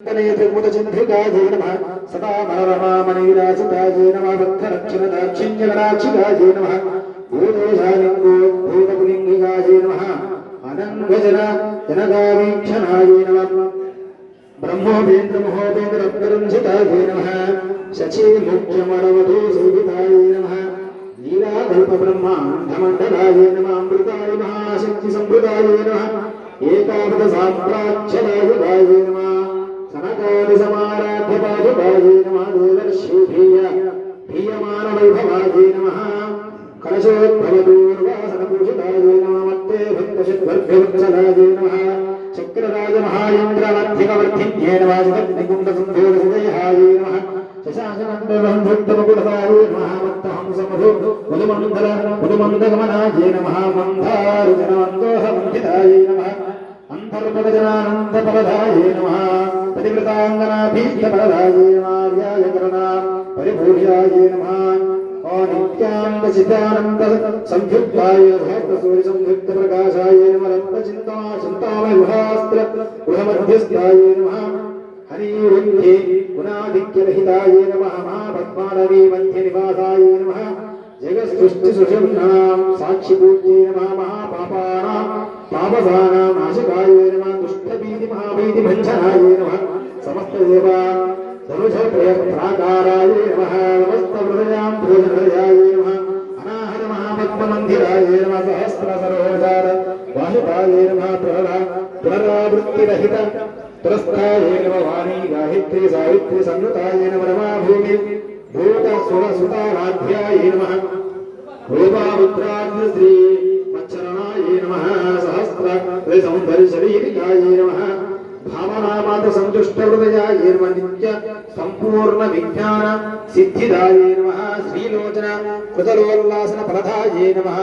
त्रिकूटचन्द्रिकायै नमः सदा मनोरमामणिविराजितायै नमः भक्तरक्षणदाक्षिण्यकटाक्षिकायै नमः भूतोषालिङ्गो भूतपुलिङ्गिकायै नमः अनङ्गजन जनकावीक्षणायै नमः ब्रह्मोपेन्द्रमहोपेन्द्ररत्नरञ्जितायै नमः शचीमुख्यमरवधूसेवितायै नमः लीलाकल्पब्रह्माण्डमण्डलायै नमः अमृताय महाशक्तिसम्भृतायै नमः एकादशसाम्राज्यदायकायै नमः सनकादिसमाराध्यपादुकायै नमः देवर्षिभीयमानवैभवायै नमः कलशोद्भवदूर्वासनपूजितायै नमः मत्ते भक्तशद्वर्गवत्सलायै नमः चक्रराजमहायन्द्रवर्धिकवर्धिन्ये नमः जगन्निकुण्डसम्भोगसदेहायै नमः शशाङ्कमण्डलम्भुक्तमकुलसायै नमः मत्तहंसमधु मधुमन्दगमनायै नमः मन्दारुजनमन्दोहमण्डितायै नमः अन्तर्पदजनानन्दपरदायै नमः पतिव्रताङ्गनाभीष्टपरदायै नमः व्यायकरणा परिभूषायै नमः नित्यानंद संयुक्ताय भक्तसूर्य संयुक्त प्रकाशाय नमः रत्नचिन्तामय विहास्त्र गृहमध्यस्थाय नमः हरिवृद्धि गुणाधिक्यरहिताय नमः महापद्मानवी मध्यनिवासाय नमः जगत्सृष्टिसुषम्णां साक्षिपूज्ये नमः महापापानां तापसानां नाशकाय नमः दुष्टभीति महाभीतिभञ्जनाय नमः समस्तदेवा धनुषप्राकाराय नमः नमस्तहृदयां भोजनहृदयाय नमः अनाहत महापद्ममन्दिराय नमः सहस्रसरोजार वासुकाय नमः पुनरावृत्तिरहित पुरस्ताय नमः वाणी गायत्री सावित्री संयुताय नमः रमाभूमि भूतसुरसुताराध्याय नमः रूपामुद्राग्रश्री मच्चरणाय नमः सहस्रसौन्दर्यशरीरिकाय नमः भावनामात संतुष्टहृदयाय नमः नित्य संपूर्ण विज्ञान सिद्धिदाय नमः श्रीलोचन कृतलोल्लासन फलदाय नमः।